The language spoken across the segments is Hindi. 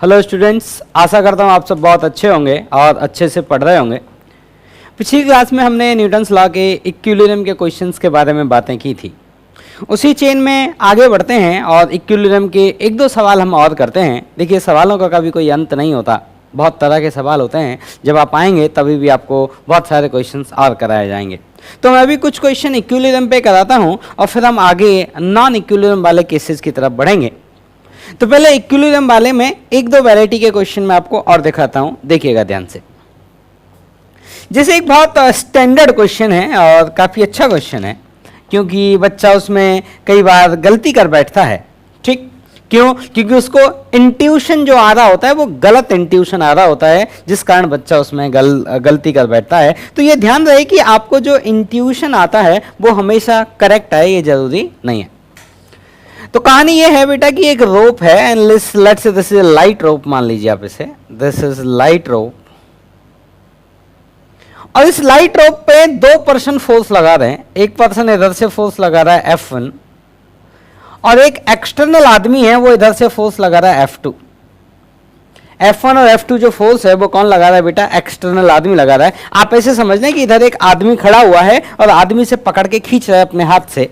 हेलो स्टूडेंट्स, आशा करता हूँ आप सब बहुत अच्छे होंगे और अच्छे से पढ़ रहे होंगे। पिछली क्लास में हमने न्यूटन्स लॉ के इक्विलिब्रियम के क्वेश्चंस के बारे में बातें की थी। उसी चेन में आगे बढ़ते हैं और इक्विलिब्रियम के एक दो सवाल हम और करते हैं। देखिए, सवालों का कभी कोई अंत नहीं होता, बहुत तरह के सवाल होते हैं। जब आप आएंगे तभी भी आपको बहुत सारे क्वेश्चंस और कराए जाएंगे। तो मैं अभी कुछ क्वेश्चन इक्विलिब्रियम पे कराता हूँ और फिर हम आगे नॉन इक्विलिब्रियम वाले केसेस की तरफ बढ़ेंगे। तो पहले इक्विलिब्रियम वाले में एक दो वैरायटी के क्वेश्चन मैं आपको और दिखाता हूं, देखिएगा ध्यान से। जैसे एक बहुत स्टैंडर्ड क्वेश्चन है और काफी अच्छा क्वेश्चन है, क्योंकि बच्चा उसमें कई बार गलती कर बैठता है। ठीक क्यों? क्योंकि उसको इंट्यूशन जो आ रहा होता है वो गलत इंट्यूशन आ रहा होता है, जिस कारण बच्चा उसमें गलती कर बैठता है। तो ये ध्यान रहे कि आपको जो इंट्यूशन आता है वो हमेशा करेक्ट है, ये जरूरी नहीं है। तो कहानी ये है बेटा कि एक रोप है and let's say this is light rope, मान लीजिए आप इसे, दिस इज लाइट रोप। और इस लाइट रोप पे दो पर्सन फोर्स लगा रहे हैं। एक पर्सन इधर से फोर्स लगा रहा है F1 और एक एक्सटर्नल आदमी है वो इधर से फोर्स लगा रहा है F2। F1 और F2 जो फोर्स है वो कौन लगा रहा है बेटा? एक्सटर्नल आदमी लगा रहा है। आप ऐसे समझ लें कि इधर एक आदमी खड़ा हुआ है और आदमी से पकड़ के खींच रहा है अपने हाथ से,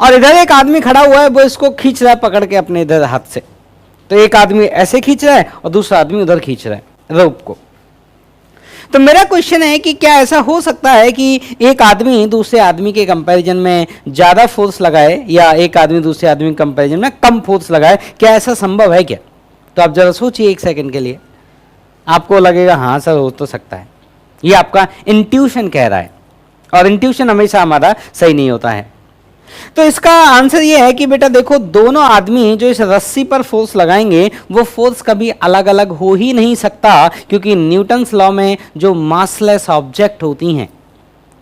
और इधर एक आदमी खड़ा हुआ है वो इसको खींच रहा है पकड़ के अपने इधर हाथ से। तो एक आदमी ऐसे खींच रहा है और दूसरा आदमी उधर खींच रहा है रोप को। तो मेरा क्वेश्चन है कि क्या ऐसा हो सकता है कि एक आदमी दूसरे आदमी के कंपैरिजन में ज्यादा फोर्स लगाए या एक आदमी दूसरे आदमी के कंपैरिजन में कम फोर्स लगाए? क्या ऐसा संभव है क्या? तो आप जरा सोचिए एक सेकंड के लिए, आपको लगेगा हाँ सर हो तो सकता है। ये आपका इंट्यूशन कह रहा है, और इंट्यूशन हमेशा हमारा सही नहीं होता है। तो इसका आंसर ये है कि बेटा देखो, दोनों आदमी जो इस रस्सी पर फोर्स लगाएंगे वो फोर्स कभी अलग अलग हो ही नहीं सकता, क्योंकि न्यूटन्स लॉ में जो मासलेस ऑब्जेक्ट होती हैं,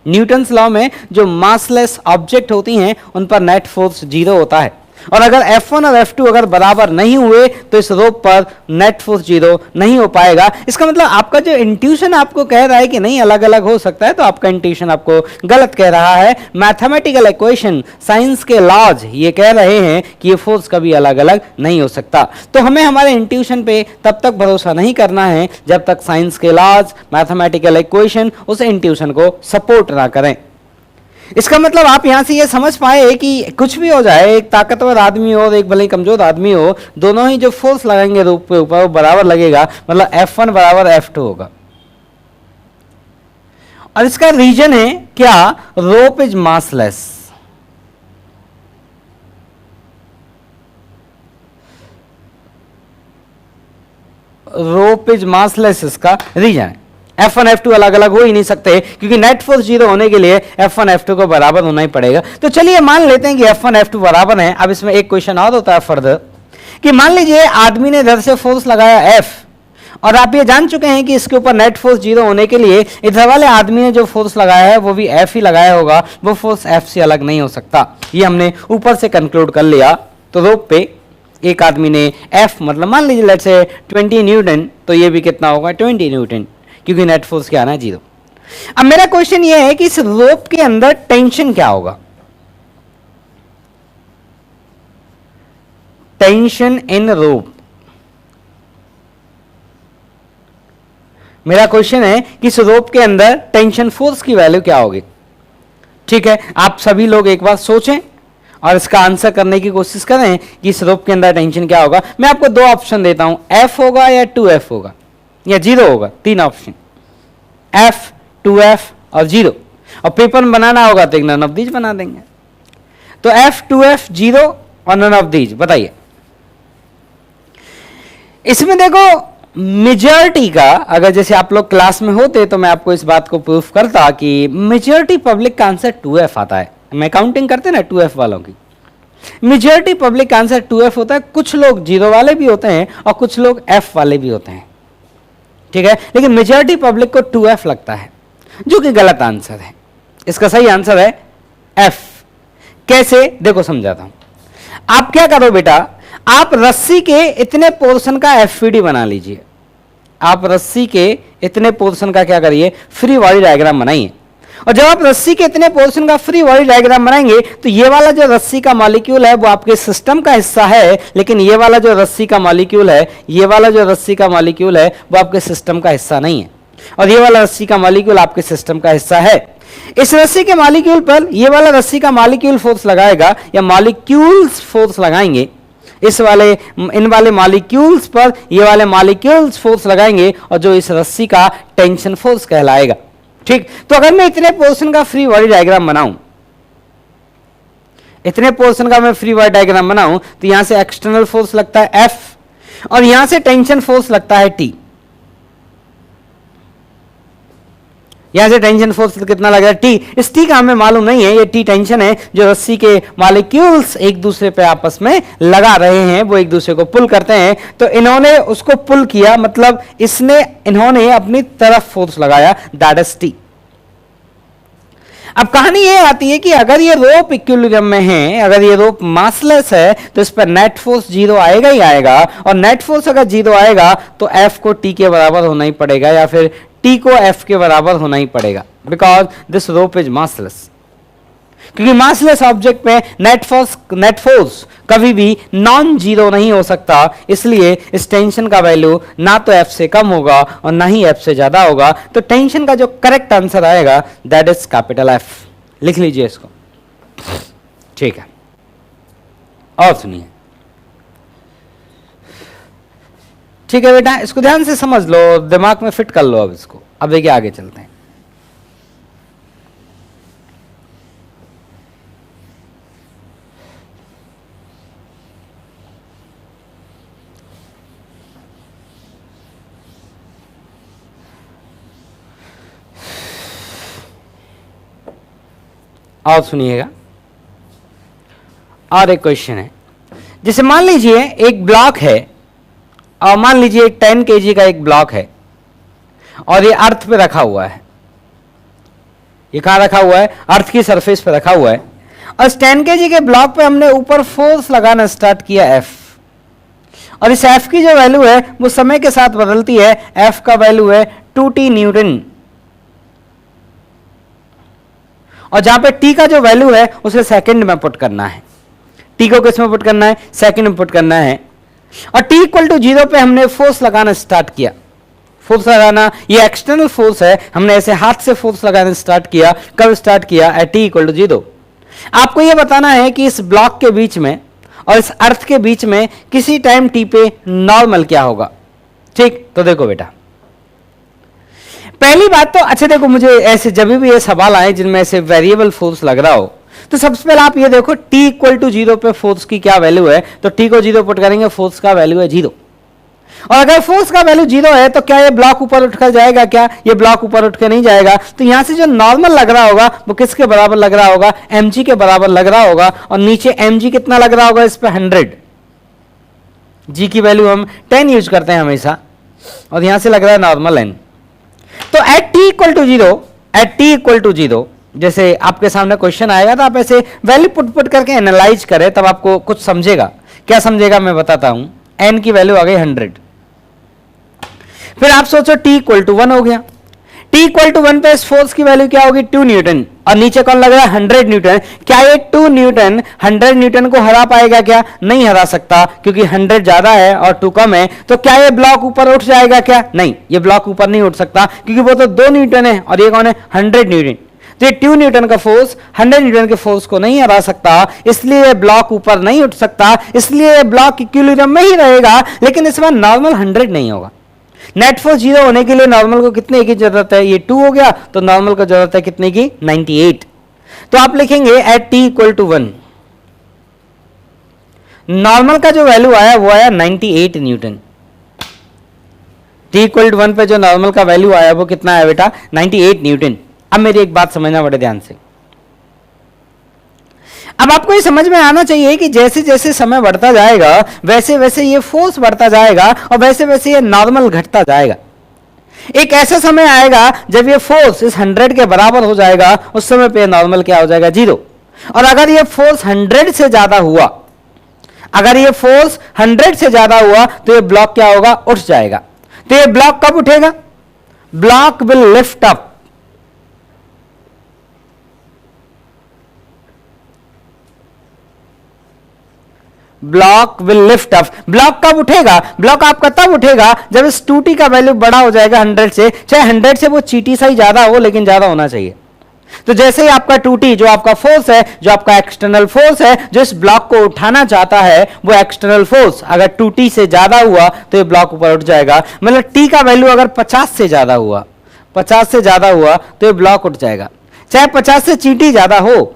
न्यूटन्स लॉ में जो मासलेस ऑब्जेक्ट होती हैं उन पर नेट फोर्स 0 होता है। और अगर F1 और F2 अगर बराबर नहीं हुए तो इस रोप पर नेट फोर्स 0 नहीं हो पाएगा। इसका मतलब आपका जो इंट्यूशन आपको कह रहा है कि नहीं अलग अलग हो सकता है, तो आपका इंट्यूशन आपको गलत कह रहा है। मैथमेटिकल इक्वेशन, साइंस के लॉज ये कह रहे हैं कि ये फोर्स कभी अलग अलग नहीं हो सकता। तो हमें हमारे इंट्यूशन पे तब तक भरोसा नहीं करना है जब तक साइंस के लॉज, मैथमेटिकल इक्वेशन उस इंट्यूशन को सपोर्ट ना करें। इसका मतलब आप यहां से ये समझ पाए कि कुछ भी हो जाए, एक ताकतवर आदमी हो और एक भले कमजोर आदमी हो, दोनों ही जो फोर्स लगाएंगे रोप के ऊपर वो बराबर लगेगा, मतलब F1 बराबर F2 होगा। और इसका रीजन है क्या? Rope is massless. Rope is massless इसका रीजन है। F1 F2 अलग अलग हो ही नहीं सकते, क्योंकि नेट फोर्स 0 होने के लिए F1 F2 को बराबर होना ही पड़ेगा। तो चलिए मान लेते हैं कि F1 F2 बराबर है। अब इसमें एक क्वेश्चन और होता है फर्दर, कि मान लीजिए आदमी ने इधर से फोर्स लगाया F, और आप ये जान चुके हैं कि इसके ऊपर नेट फोर्स 0 होने के लिए इधर वाले आदमी ने जो फोर्स लगाया है वो भी F ही लगाया होगा, वो फोर्स F से अलग नहीं हो सकता। ये हमने ऊपर से कंक्लूड कर लिया। तो रोप पे एक आदमी ने F मतलब मान लीजिए लेट्स से 20 न्यूटन, तो ये भी कितना होगा? 20 न्यूटन, क्योंकि नेट फोर्स क्या आना है? 0। अब मेरा क्वेश्चन यह है कि इस रोप के अंदर टेंशन क्या होगा? टेंशन इन रोप। मेरा क्वेश्चन है कि इस रोप के अंदर टेंशन फोर्स की वैल्यू क्या होगी? ठीक है, आप सभी लोग एक बार सोचें और इसका आंसर करने की कोशिश करें कि इस रोप के अंदर टेंशन क्या होगा। मैं आपको दो ऑप्शन देता हूं, F होगा या 2F होगा या 0 होगा। 3 ऑप्शन, F, 2F और 0। और पेपर में बनाना होगा तो एक नन ऑफ दीज बना देंगे। तो F, 2F, 0 और नन ऑफ दीज, बताइए। इसमें देखो मेजॉरिटी का, अगर जैसे आप लोग क्लास में होते तो मैं आपको इस बात को प्रूफ करता कि मेजॉरिटी पब्लिक का आंसर 2F आता है। मैं काउंटिंग करते ना 2F वालों की, मेजॉरिटी पब्लिक का आंसर 2F होता है। कुछ लोग 0 वाले भी होते हैं और कुछ लोग F वाले भी होते हैं, ठीक है, लेकिन मेजॉरिटी पब्लिक को 2F लगता है, जो कि गलत आंसर है। इसका सही आंसर है F। कैसे? देखो समझाता हूं। आप क्या करो बेटा, आप रस्सी के इतने पोर्शन का FVD बना लीजिए। आप रस्सी के इतने पोर्शन का क्या करिए? फ्री बॉडी डायग्राम बनाइए। और जब आप रस्सी के इतने पोर्शन का फ्री बॉडी डायग्राम बनाएंगे तो ये वाला जो रस्सी का मॉलिक्यूल है वो आपके सिस्टम का हिस्सा है, लेकिन ये वाला जो रस्सी का मॉलिक्यूल है, ये वाला जो रस्सी का मॉलिक्यूल है वो आपके सिस्टम का हिस्सा नहीं है, और ये वाला रस्सी का मॉलिक्यूल आपके सिस्टम का हिस्सा है। इस रस्सी के मॉलिक्यूल पर ये वाला रस्सी का मॉलिक्यूल फोर्स लगाएगा या मॉलिक्यूल्स फोर्स लगाएंगे, इन वाले मॉलिक्यूल्स पर ये वाले मॉलिक्यूल्स फोर्स लगाएंगे, और जो इस रस्सी का टेंशन फोर्स कहलाएगा। ठीक, तो अगर मैं इतने पोर्शन का फ्री बॉडी डायग्राम बनाऊं, इतने पोर्शन का मैं फ्री बॉडी डायग्राम बनाऊं, तो यहां से एक्सटर्नल फोर्स लगता है F और यहां से टेंशन फोर्स लगता है T। यहां से टेंशन फोर्स कितना लग रहा है T, इस T का हमें मालूम नहीं है, ये T टेंशन है जो रस्सी के मॉलिक्यूल्स एक दूसरे पे आपस में लगा रहे हैं, वो एक दूसरे को पुल करते हैं। तो इन्होंने उसको पुल किया, मतलब इन्होंने अपनी तरफ फोर्स लगाया, दैट इज T। अब कहानी ये आती है कि अगर ये रोप इक्विलिब्रियम में है, अगर ये रोप मासलेस है, तो इस पर नेट फोर्स 0 आएगा ही आएगा, और नेट फोर्स अगर 0 आएगा तो F को T के बराबर होना ही पड़ेगा, या फिर T को F के बराबर होना ही पड़ेगा, because this rope is massless. क्योंकि मासलेस ऑब्जेक्ट में नेट फोर्स कभी भी नॉन जीरो नहीं हो सकता, इसलिए इस टेंशन का वैल्यू ना तो F से कम होगा और ना ही F से ज्यादा होगा। तो टेंशन का जो करेक्ट आंसर आएगा दैट इज कैपिटल F। लिख लीजिए इसको, ठीक है। और सुनिए, ठीक है बेटा, इसको ध्यान से समझ लो, दिमाग में फिट कर लो अब इसको। अब देखिए आगे चलते हैं। और सुनिएगा, और एक क्वेश्चन है, जैसे मान लीजिए एक ब्लॉक है, और मान लीजिए 10 kg का एक ब्लॉक है, और ये अर्थ पे रखा हुआ है। ये कहां रखा हुआ है? अर्थ की सरफेस पे रखा हुआ है, और इस 10 kg के ब्लॉक पे हमने ऊपर फोर्स लगाना स्टार्ट किया F, और इस F की जो वैल्यू है वो समय के साथ बदलती है। F का वैल्यू है 2T न्यूटन, और जहां पे T का जो वैल्यू है उसे सेकंड में पुट करना है। T को किस में पुट करना है? सेकंड में पुट करना है। और T इक्वल टू 0 पे हमने फोर्स लगाना स्टार्ट किया। फोर्स लगाना ये एक्सटर्नल फोर्स है, हमने ऐसे हाथ से फोर्स लगाना स्टार्ट किया। कब स्टार्ट किया? At T equal to 0। आपको यह बताना है कि इस ब्लॉक के बीच में और इस अर्थ के बीच में किसी टाइम T पे नॉर्मल क्या होगा। ठीक, तो देखो बेटा, पहली बात तो अच्छा देखो, मुझे ऐसे जब भी ये सवाल आए जिनमें ऐसे वेरिएबल फोर्स लग रहा हो, तो सबसे पहले आप ये देखो T इक्वल टू 0 पे फोर्स की क्या वैल्यू है। तो T को 0 पुट करेंगे, फोर्स का वैल्यू है 0। और अगर फोर्स का वैल्यू 0 है तो क्या ये ब्लॉक ऊपर उठकर जाएगा? क्या ये ब्लॉक ऊपर उठकर नहीं जाएगा। तो यहां से जो नॉर्मल लग रहा होगा वो किसके बराबर लग रहा होगा? mg के बराबर लग रहा होगा। और नीचे mg कितना लग रहा होगा? इस पे 100। g की वैल्यू हम 10 यूज करते हैं हमेशा, और यहां से लग रहा है नॉर्मल n। तो at T equal to 0, at T equal to 0, जैसे आपके सामने क्वेश्चन आएगा तो आप ऐसे वैल्यू पुट करके एनालाइज करें, तब आपको कुछ समझेगा। क्या समझेगा मैं बताता हूं। n की वैल्यू आ गई 100। फिर आप सोचो T इक्वल टू 1 हो गया। T इक्वल टू 1 पे इस फोर्स की वैल्यू क्या होगी? 2 न्यूटन। और नीचे कौन लग रहा है? 100 न्यूटन। क्या ये 2 न्यूटन 100 न्यूटन को हरा पाएगा? क्या नहीं हरा सकता, क्योंकि 100 ज्यादा है और 2 कम है। तो क्या ये ब्लॉक ऊपर उठ जाएगा? क्या नहीं, ये ब्लॉक ऊपर नहीं उठ सकता, क्योंकि वो तो 2 न्यूटन है और ये कौन है? 100 न्यूटन। तो ये 2 न्यूटन का फोर्स 100 न्यूटन के फोर्स को नहीं हरा सकता, इसलिए ये ब्लॉक ऊपर नहीं उठ सकता, इसलिए ये ब्लॉक इक्विलिब्रियम में ही रहेगा। लेकिन इसमें नॉर्मल 100 नहीं होगा। नेट फोर्स 0 होने के लिए नॉर्मल को कितने की जरूरत है? ये 2 हो गया, तो नॉर्मल को जरूरत है कितने की? 98। तो आप लिखेंगे at T equal to 1, normal का जो वैल्यू आया वो आया 98 न्यूटन। T इक्वल टू 1 पे जो नॉर्मल का वैल्यू आया वो कितना है बेटा? 98 न्यूटन। अब मेरी एक बात समझना बड़े ध्यान से। अब आपको ये समझ में आना चाहिए कि जैसे जैसे समय बढ़ता जाएगा वैसे वैसे ये फोर्स बढ़ता जाएगा और वैसे वैसे ये नॉर्मल घटता जाएगा। एक ऐसा समय आएगा जब ये फोर्स इस 100 के बराबर हो जाएगा, उस समय पे नॉर्मल क्या हो जाएगा? 0। और अगर ये फोर्स 100 से ज्यादा हुआ, अगर ये फोर्स 100 से ज्यादा हुआ तो ये ब्लॉक क्या होगा? उठ जाएगा। तो ये ब्लॉक कब उठेगा? Block will lift up. Block will lift up. Block कब उठेगा? ब्लॉक आपका तब उठेगा जब इस 2t का वैल्यू बड़ा हो जाएगा 100 से, चाहे 100 से वो चीटी सा ही ज्यादा हो, लेकिन ज्यादा होना चाहिए। तो जैसे ही आपका 2t जो आपका फोर्स है, जो आपका एक्सटर्नल फोर्स है, जो इस ब्लॉक को उठाना चाहता है, वो एक्सटर्नल फोर्स अगर 2t से ज्यादा हुआ तो ये ब्लॉक ऊपर उठ जाएगा। मतलब t का वैल्यू अगर 50 से ज्यादा हुआ, 50 से ज्यादा हुआ तो ये ब्लॉक उठ जाएगा। चाहे 50 से चीटी ज्यादा हो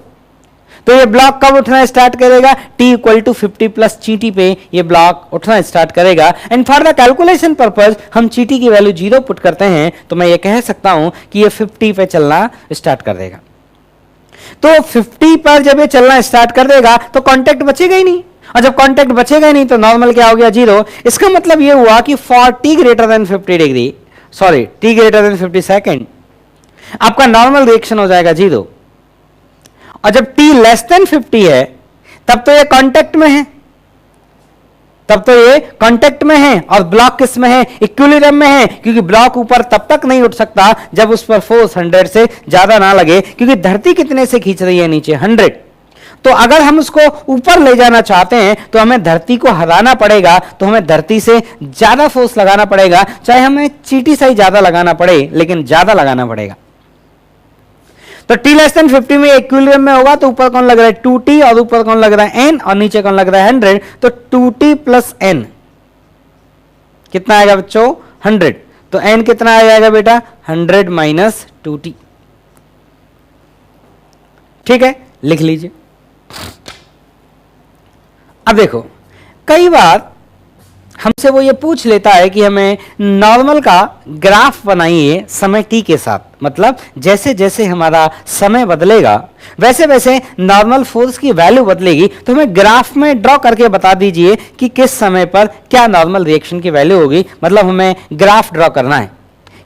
तो ये ब्लॉक कब उठना स्टार्ट करेगा? t इक्वल टू 50 प्लस चीटी पे ये ब्लॉक उठना स्टार्ट करेगा। And for the calculation purpose हम चीटी की वैल्यू 0 पुट करते हैं, तो मैं ये कह सकता हूं कि ये 50 पे चलना स्टार्ट कर देगा। तो 50 पर जब ये चलना स्टार्ट कर देगा तो कांटेक्ट बचेगा ही नहीं, और जब कांटेक्ट बचेगा ही नहीं तो नॉर्मल क्या हो गया? 0। इसका मतलब ये हुआ कि for t greater than 50 degree, sorry t greater than 50 second, आपका नॉर्मल रिएक्शन हो जाएगा 0। और जब t लेस देन 50 है तब तो ये कांटेक्ट में है, तब तो ये कांटेक्ट में है। और ब्लॉक किस में है? इक्विलिब्रियम में है, क्योंकि ब्लॉक ऊपर तब तक नहीं उठ सकता जब उस पर फोर्स 100 से ज्यादा ना लगे, क्योंकि धरती कितने से खींच रही है नीचे? 100। तो अगर हम उसको ऊपर ले जाना चाहते हैं तो हमें धरती को हराना पड़ेगा, तो हमें धरती से ज्यादा फोर्स लगाना पड़ेगा, चाहे हमें चीटी से ही ज्यादा लगाना पड़े, लेकिन ज्यादा लगाना पड़ेगा। तो t लेस देन 50 में इक्विलिब्रियम में होगा, तो ऊपर कौन लग रहा है? 2t, और ऊपर कौन लग रहा है? n, और नीचे कौन लग रहा है? 100। तो 2t प्लस n कितना आएगा बच्चों? 100। तो n कितना आ जाएगा बेटा? 100 माइनस 2t। ठीक है, लिख लीजिए। अब देखो, कई बार हमसे वो ये पूछ लेता है कि हमें नॉर्मल का ग्राफ बनाइए समय t के साथ, मतलब जैसे जैसे हमारा समय बदलेगा वैसे वैसे नॉर्मल फोर्स की वैल्यू बदलेगी, तो हमें ग्राफ में ड्रॉ करके बता दीजिए कि किस समय पर क्या नॉर्मल रिएक्शन की वैल्यू होगी। मतलब हमें ग्राफ ड्रॉ करना है।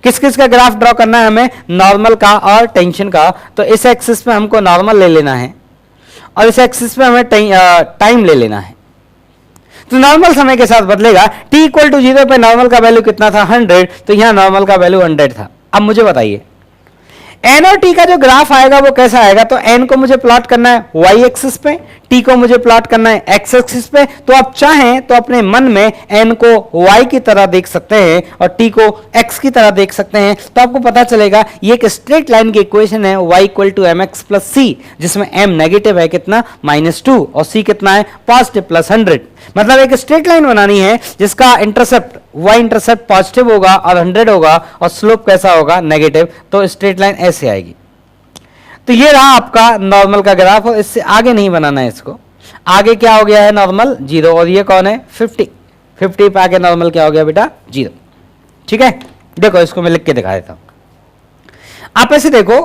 किस किस का ग्राफ ड्रॉ करना है हमें? नॉर्मल का और टेंशन का। तो इस एक्सिस पे हमको नॉर्मल ले लेना है और इस एक्सिस पे हमें टाइम ले लेना है। तो नॉर्मल समय के साथ बदलेगा। t इक्वल टू 0 पे नॉर्मल का वैल्यू कितना था? 100। तो यहां नॉर्मल का वैल्यू 100 था। अब मुझे बताइए n और t का जो ग्राफ आएगा वो कैसा आएगा? तो n को मुझे प्लॉट करना है y एक्सिस पे, t को मुझे प्लॉट करना है x एक्सिस पे। तो आप चाहें तो अपने मन में n को y की तरह देख सकते हैं और t को x की तरह देख सकते हैं। तो आपको पता चलेगा ये एक स्ट्रेट लाइन की इक्वेशन है, y equal to mx plus c, जिसमें m नेगेटिव है कितना? -2, और c कितना है? Positive plus 100। मतलब एक स्ट्रेट लाइन बनानी है जिसका इंटरसेप्ट y इंटरसेप्ट पॉजिटिव होगा और 100 होगा, और स्लोप कैसा होगा? नेगेटिव। तो स्ट्रेट लाइन ऐसे आएगी। तो ये रहा आपका नॉर्मल का ग्राफ, और इससे आगे नहीं बनाना है इसको। आगे क्या हो गया है? नॉर्मल 0, और ये कौन है? 50। 50 पे आगे नॉर्मल क्या हो गया बेटा? 0। ठीक है, देखो इसको मैं लिख के दिखा देता हूं। आप ऐसे देखो,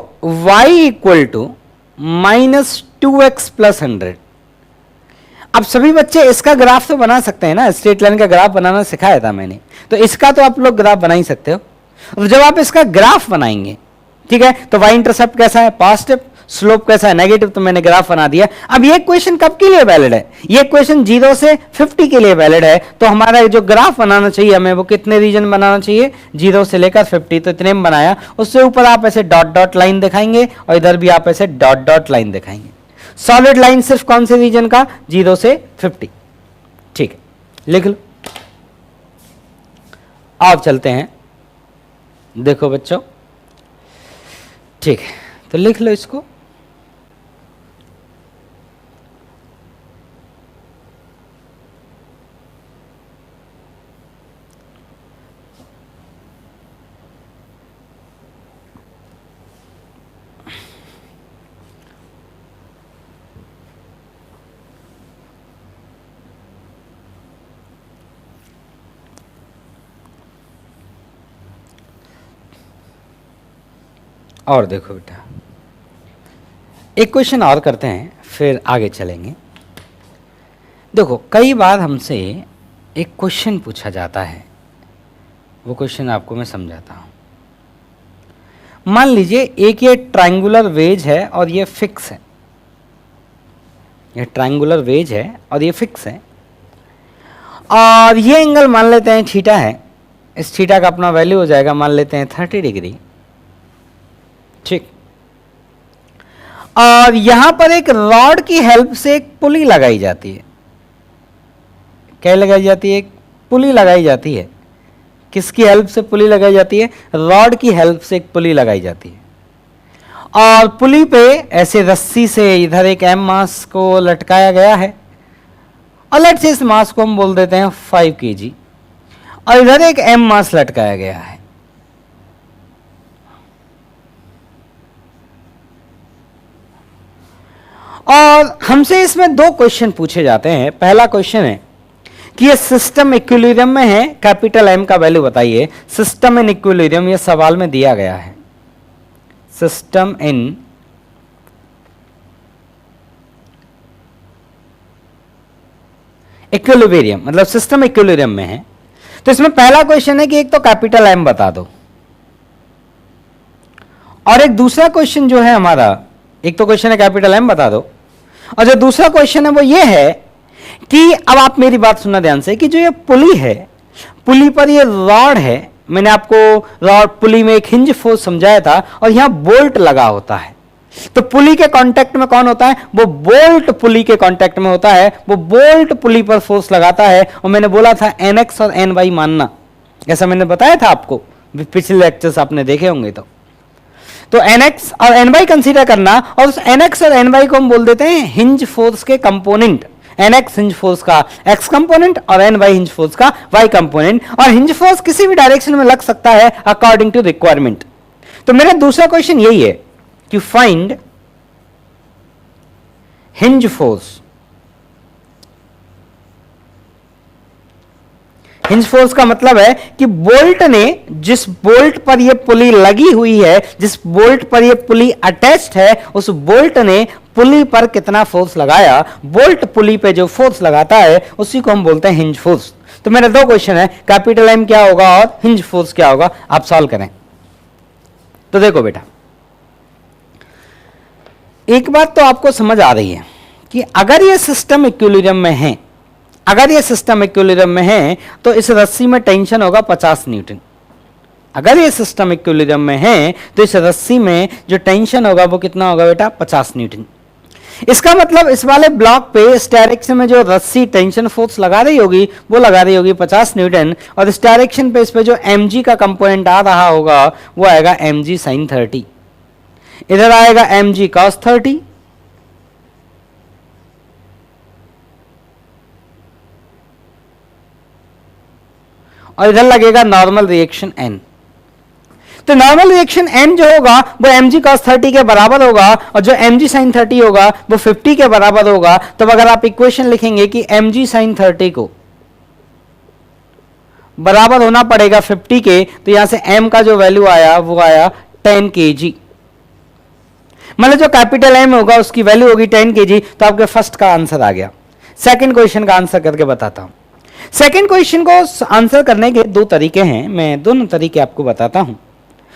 y equal to -2x plus 100। अब सभी बच्चे इसका ग्राफ तो बना सकते हैं ना, स्ट्रेट लाइन का ग्राफ बनाना सिखाया था मैंने, तो इसका तो आप लोग ग्राफ बना ही सकते हो। और जब आप इसका ग्राफ बनाएंगे, ठीक है, तो y इंटरसेप्ट कैसा है? पॉजिटिव, स्लोप कैसा है? नेगेटिव। तो मैंने ग्राफ बना दिया। अब ये क्वेश्चन कब के लिए वैलिड है? ये क्वेश्चन 0 से 50 के लिए वैलिड है। तो हमारा जो ग्राफ बनाना चाहिए हमें, वो कितने रीजन बनाना चाहिए? 0 से लेकर 50। तो इतने में बनाया। उससे ऊपर आप ऐसे डॉट डॉट लाइन दिखाएंगे और इधर भी आप ऐसे डॉट डॉट लाइन दिखाएंगे। सॉलिड लाइन सिर्फ कौन से रीजन का? 0 से 50। ठीक है, लिख लो। आप चलते हैं, देखो बच्चों, ठीक है, तो लिख लो इसको। और देखो बेटा, एक क्वेश्चन और करते हैं फिर आगे चलेंगे। देखो, कई बार हमसे एक क्वेश्चन पूछा जाता है, वो क्वेश्चन आपको मैं समझाता हूं। मान लीजिए एक ये ट्रायंगुलर वेज है और ये फिक्स है। ये ट्रायंगुलर वेज है और ये फिक्स है, और ये एंगल मान लेते हैं थीटा है। इस थीटा का अपना वैल्यू हो जाएगा, मान लेते हैं 30 डिग्री। ठीक, और यहां पर एक रॉड की हेल्प से एक पुली लगाई जाती है। क्या लगाई जाती है? एक पुली लगाई जाती है। किसकी हेल्प से पुली लगाई जाती है? रॉड की हेल्प से एक पुली लगाई जाती है और पुली पे ऐसे रस्सी से इधर एक एम मास को लटकाया गया है और लेट्स से इस मास को हम बोल देते हैं 5 kg और इधर एक एम मास लटकाया गया है। और हमसे इसमें दो क्वेश्चन पूछे जाते हैं। पहला क्वेश्चन है कि ये सिस्टम इक्विलिब्रियम में है, कैपिटल एम का वैल्यू बताइए। सिस्टम इन इक्विलिब्रियम ये सवाल में दिया गया है। सिस्टम इन इक्विलिब्रियम मतलब सिस्टम इक्विलिब्रियम में है, तो इसमें पहला क्वेश्चन है कि एक तो कैपिटल एम बता दो और एक दूसरा क्वेश्चन जो है हमारा, एक तो क्वेश्चन है कैपिटल एम बता दो और जो दूसरा क्वेश्चन है वो ये है कि अब आप मेरी बात सुनना ध्यान से कि जो ये पुली है, पुली पर ये रॉड है, मैंने आपको रॉड पुली में एक हिंज फोर्स समझाया था और यहां बोल्ट लगा होता है। तो पुली के कांटेक्ट में कौन होता है? वो बोल्ट पुली के कांटेक्ट में होता है, वो बोल्ट पुली पर फोर्स लगाता है। और मैंने बोला था NX और NY मानना, ऐसा मैंने बताया था आपको, पिछले लेक्चर्स आपने देखे होंगे। तो NX और NY कंसीडर करना और उस NX और NY को हम बोल देते हैं हिंज फोर्स के कंपोनेंट। NX हिंज फोर्स का X कंपोनेंट और NY हिंज फोर्स का Y कंपोनेंट। और हिंज फोर्स किसी भी डायरेक्शन में लग सकता है अकॉर्डिंग टू रिक्वायरमेंट। तो मेरा दूसरा क्वेश्चन यही है कि find hinge force. Hinge force का मतलब है कि बोल्ट ने जिस बोल्ट पर यह पुली लगी हुई है, जिस बोल्ट पर यह पुली अटैच्ड है, उस बोल्ट ने पुली पर कितना फोर्स लगाया। बोल्ट पुली पे जो फोर्स लगाता है उसी को हम बोलते हैं हिंज फोर्स। तो मेरे दो क्वेश्चन है, कैपिटल एम क्या होगा और हिंज फोर्स क्या होगा, आप सॉल्व करें। तो देखो बेटा, एक बात तो आपको समझ आ रही है कि अगर यह सिस्टम इक्विलिब्रियम में है, अगर यह सिस्टम इक्विलिब्रियम में है तो इस रस्सी में टेंशन होगा 50 न्यूटन। अगर यह सिस्टम इक्विलिब्रियम में है तो इस रस्सी में जो टेंशन होगा वो कितना होगा बेटा? 50 न्यूटन। इसका मतलब इस वाले ब्लॉक पे इस डायरेक्शन में जो रस्सी टेंशन फोर्स लगा रही होगी वो लगा रही होगी 50 न्यूटन और इस डायरेक्शन पे इस पे जो mg का कंपोनेंट आ रहा होगा वो आएगा mg sin 30। इधर आएगा mg cos 30 और इधर लगेगा नॉर्मल रिएक्शन n। तो नॉर्मल रिएक्शन n जो होगा वो mg cos 30 के बराबर होगा और जो mg sin 30 होगा वो 50 के बराबर होगा। तो अगर आप इक्वेशन लिखेंगे कि mg sin 30 को बराबर होना पड़ेगा 50 के, तो यहां से m का जो वैल्यू आया वो आया 10 kg। मतलब जो कैपिटल M होगा उसकी वैल्यू होगी 10 kg। तो आपके फर्स्ट का आंसर आ गया। सेकंड क्वेश्चन का आंसर करके बताता हूं। सेकंड क्वेश्चन को आंसर करने के दो तरीके हैं, मैं दोनों तरीके आपको बताता हूं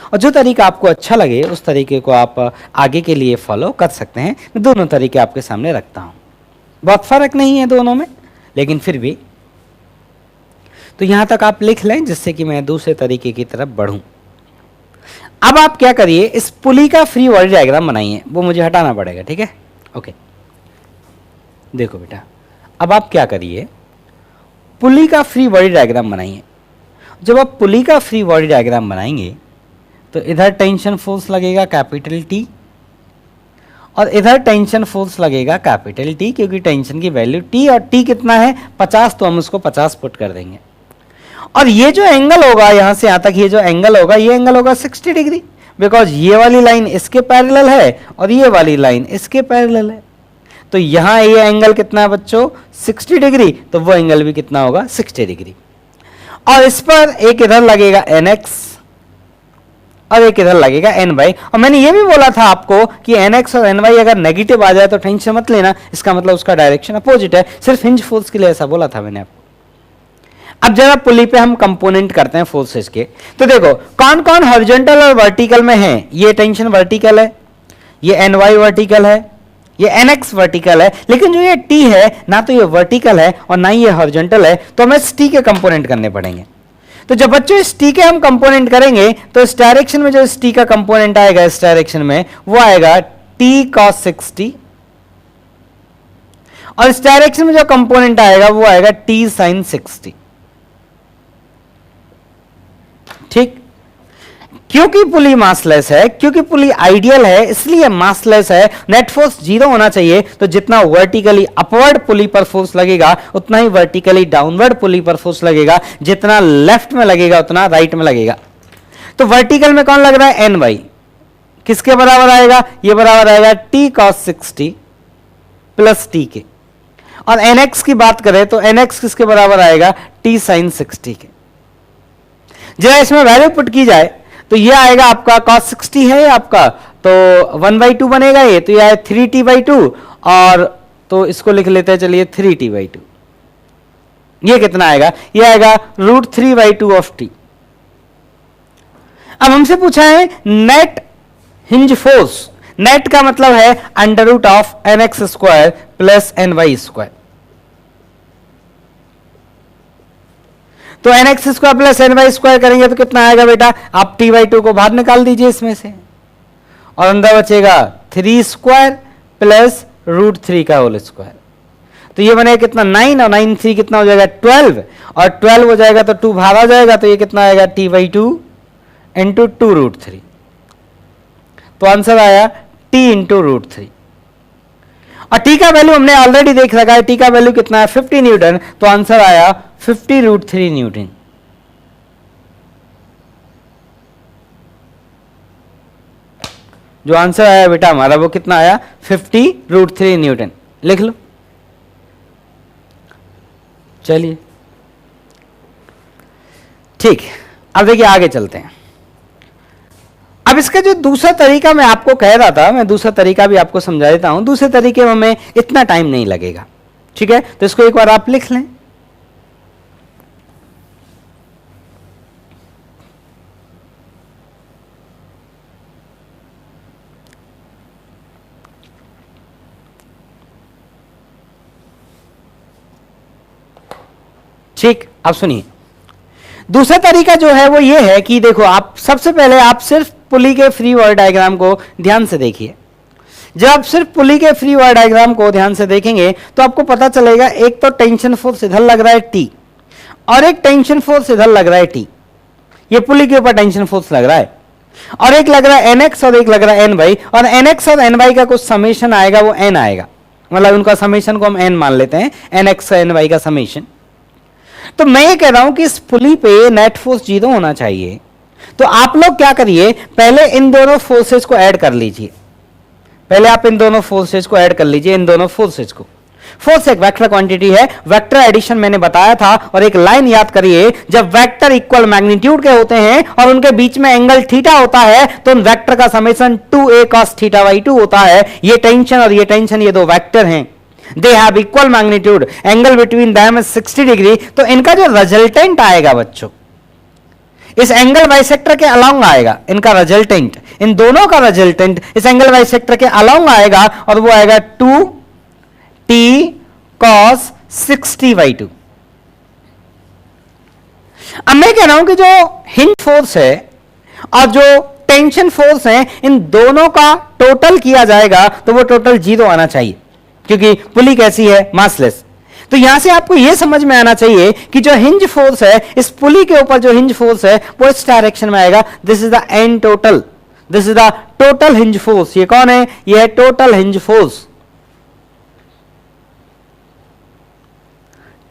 और जो तरीका आपको अच्छा लगे उस तरीके को आप आगे के लिए फॉलो कर सकते हैं। मैं दोनों तरीके आपके सामने रखता हूं, बहुत फर्क नहीं है दोनों में, लेकिन फिर भी। तो यहां तक आप लिख लें जिससे कि मैं दूसरे तरीके की तरफ बढ़ूं। अब आप क्या करिए, इस पुली का फ्री बॉडी डायग्राम बनाइए, वो मुझे हटाना पड़ेगा, ठीक है? ओके, देखो बेटा, अब आप क्या करिए, पुली का फ्री बॉडी डायग्राम बनाइए। जब आप पुली का फ्री बॉडी डायग्राम बनाएंगे तो इधर टेंशन फोर्स लगेगा कैपिटल T और इधर टेंशन फोर्स लगेगा कैपिटल T, क्योंकि टेंशन की वैल्यू T और T कितना है 50, तो हम उसको 50 पुट कर देंगे। और ये जो एंगल होगा यहां से यहां तक, ये जो एंगल होगा ये एंगल होगा 60 डिग्री, बिकॉज ये वाली लाइन इसके पैरेलल है और ये वाली लाइन इसके पैरेलल है। तो यहां ये एंगल कितना है बच्चों? 60 डिग्री, तो वो एंगल भी कितना होगा? 60 डिग्री। और इस पर एक इधर लगेगा NX और एक इधर लगेगा NY। और मैंने ये भी बोला था आपको कि NX और NY अगर नेगेटिव आ जाए तो टेंशन मत लेना, इसका मतलब उसका डायरेक्शन अपोजिट है। सिर्फ हिंज फोर्स के लिए ऐसा बोला था मैंने आपको। अब जरा पुली पे हम कंपोनेंट करते हैं फोर्सेस के। तो देखो कौन कौन हॉरिजॉन्टल और वर्टिकल में है। ये टेंशन वर्टिकल है, ये NY वर्टिकल है, ये NX वर्टिकल है, लेकिन जो ये T है ना तो ये वर्टिकल है और ना ही ये हॉरिजॉन्टल है, तो हमें इस T के कंपोनेंट करने पड़ेंगे। तो जब बच्चों इस T के हम कंपोनेंट करेंगे तो इस डायरेक्शन में जो इस T का कंपोनेंट आएगा, इस डायरेक्शन में वो आएगा T cos 60 और इस डायरेक्शन में जो कंपोनेंट आएगा वो आएगा t sin 60। ठीक, क्योंकि पुली मासलेस है, क्योंकि पुली आइडियल है, इसलिए मासलेस है, नेट फोर्स 0 होना चाहिए। तो जितना वर्टिकली अपवर्ड पुली पर फोर्स लगेगा उतना ही वर्टिकली डाउनवर्ड पुली पर फोर्स लगेगा, जितना लेफ्ट में लगेगा उतना राइट में लगेगा। तो वर्टिकल में कौन लग रहा है, एन वाई, किसके बराबर आएगा, ये बराबर आएगा t cos 60 प्लस t के। और nx की बात करें तो nx किसके बराबर आएगा, t sin 60 के। जरा इसमें वैल्यू पुट की जाए तो ये आएगा आपका cos 60 है आपका, तो 1/2 बनेगा ये, तो ये आए 3t/2, और तो इसको लिख लेते हैं चलिए 3t/2। ये कितना आएगा, ये आएगा √3/2 ऑफ t। अब हमसे पूछा है नेट हिंज फोर्स, नेट का मतलब है √(nx² प्लस ny²। तो nx² प्लस ny² करेंगे तो कितना आएगा बेटा, आप t/2 को बाहर निकाल दीजिए इसमें से, और अंदर बचेगा 3² प्लस √3 का होल स्क्वायर। तो ये बनेगा कितना 9, और 9 3 कितना हो जाएगा 12, और 12 हो जाएगा तो 2 बाहर आ जाएगा, तो ये कितना आएगा t/2 इंटू 2√3। तो आंसर आया t इंटू √3। और t का वैल्यू हमने ऑलरेडी देख रखा है, t का वैल्यू कितना है 50 न्यूटन, तो आंसर आया 50√3 न्यूटन। जो आंसर आया बेटा हमारा वो कितना आया, 50√3 न्यूटन। लिख लो, चलिए ठीक। अब देखिए आगे चलते हैं। अब इसका जो दूसरा तरीका मैं आपको कह रहा था, मैं दूसरा तरीका भी आपको समझा देता हूं। दूसरे तरीके में हमें इतना टाइम नहीं लगेगा, ठीक है, तो इसको एक बार आप लिख लें। ठीक, अब सुनिए, दूसरा तरीका जो है वो ये है कि देखो, आप सबसे पहले आप सिर्फ पुली के फ्री बॉडी डायग्राम को ध्यान से देखिए। जब आप सिर्फ पुली के फ्री बॉडी डायग्राम को ध्यान से देखेंगे तो आपको पता चलेगा, एक तो टेंशन फोर्स इधर लग रहा है T, और एक टेंशन फोर्स इधर लग रहा है T। ये पुली के ऊपर टेंशन फोर्स लग रहा है, और एक लग रहा है NX और एक लग रहा है NY, और NX और NY का कुछ समेशन आएगा, वो N आएगा, मतलब उनका समेशन को हम N मान लेते हैं, NX और NY का समेशन। तो मैं ये कह रहा हूं कि इस पुली पे नेट फोर्स 0 होना चाहिए। तो आप लोग क्या करिए, पहले इन दोनों फोर्सेस को ऐड कर लीजिए। पहले आप इन दोनों फोर्सेस को ऐड कर लीजिए, इन दोनों फोर्सेस को। फोर्स एक वेक्टर क्वांटिटी है, वेक्टर एडिशन मैंने बताया था। और एक लाइन याद करिए, जब वेक्टर इक्वल मैग्नीट्यूड के होते हैं और उनके बीच में एंगल थीटा होता है तो उन वेक्टर का समेशन 2a cos θ/2 होता है। ये टेंशन और ये टेंशन, ये दो वेक्टर हैं, they have equal magnitude, angle between them is 60 degree. तो इनका जो रिजल्टेंट आएगा बच्चों, इस एंगल बाइसेक्टर के अलोंग आएगा, इनका रिजल्टेंट, इन दोनों का रिजल्टेंट इस एंगल बाइसेक्टर के अलोंग आएगा, और वो आएगा 2t cos 60/2। अब मैं कह रहा हूं कि जो हिंज फोर्स है और जो टेंशन फोर्स है, इन दोनों का टोटल किया जाएगा तो वो टोटल 0 आना चाहिए, क्योंकि पुली कैसी है, मासलेस। तो यहां से आपको यह समझ में आना चाहिए कि जो हिंज फोर्स है, इस पुली के ऊपर जो हिंज फोर्स है वो इस डायरेक्शन में आएगा। This is the N total, this is the total hinge force. ये कौन है, ये है total hinge force.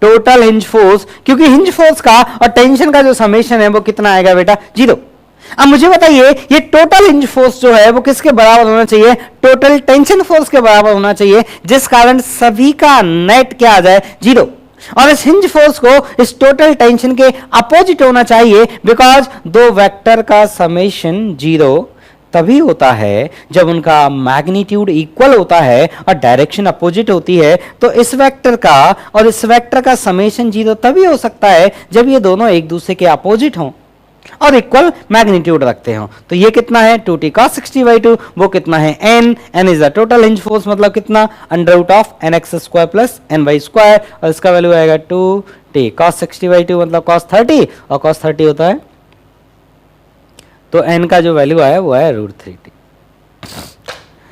Total hinge force, क्योंकि हिंज फोर्स का और टेंशन का जो समेशन है वो कितना आएगा बेटा, 0। अब मुझे बताइए, ये टोटल हिंज फोर्स जो है वो किसके बराबर होना चाहिए, टोटल टेंशन फोर्स के बराबर होना चाहिए, जिस कारण सभी का नेट क्या आ जाए, 0। और इस हिंज फोर्स को इस टोटल टेंशन के अपोजिट होना चाहिए, बिकॉज दो वेक्टर का समेशन 0 तभी होता है जब उनका मैग्नीट्यूड इक्वल होता है और डायरेक्शन अपोजिट होती है। तो इस वेक्टर का और इस वेक्टर का समेशन 0 तभी हो सकता है जब ये दोनों एक दूसरे के अपोजिट हों और इक्वल मैग्नीट्यूड रखते हो। तो ये कितना है 2t cos 60/2, वो कितना है n, n is the total hinge force, मतलब कितना √nx² प्लस ny², और इसका वैल्यू आएगा 2t cos 60/2 मतलब cos 30, और cos 30 होता है, तो n का जो वैल्यू आया वो है √3t।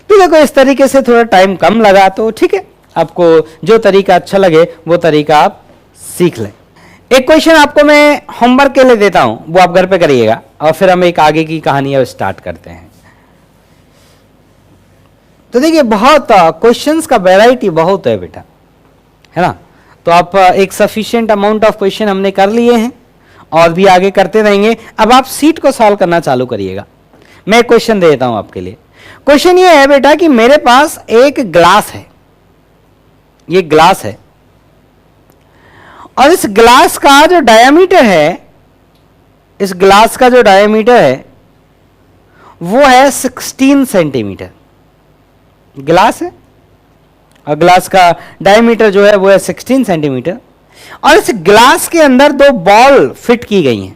तो देखो इस तरीके से थोड़ा टाइम कम लगा तो ठीक है, आपको जो तरीका अच्छा लगे वो तरीका आप सीख लें। एक क्वेश्चन आपको मैं होमवर्क के लिए देता हूं, वो आप घर पे करिएगा और फिर हम एक आगे की कहानी अब स्टार्ट करते हैं। तो देखिए बहुत क्वेश्चंस का वैरायटी बहुत है बेटा, है ना। तो आप एक सफिशिएंट अमाउंट ऑफ क्वेश्चन हमने कर लिए हैं और भी आगे करते रहेंगे। अब आप सीट को सॉल्व करना चालू करिएगा। मैं एक क्वेश्चन दे देता हूं आपके लिए। क्वेश्चन ये है बेटा कि मेरे पास एक ग्लास है, ये ग्लास है और इस ग्लास का जो डायमीटर है, इस ग्लास का जो डायमीटर है वो है 16 सेंटीमीटर। ग्लास है और ग्लास का डायमीटर जो है वो है 16 सेंटीमीटर और इस ग्लास के अंदर दो बॉल फिट की गई हैं।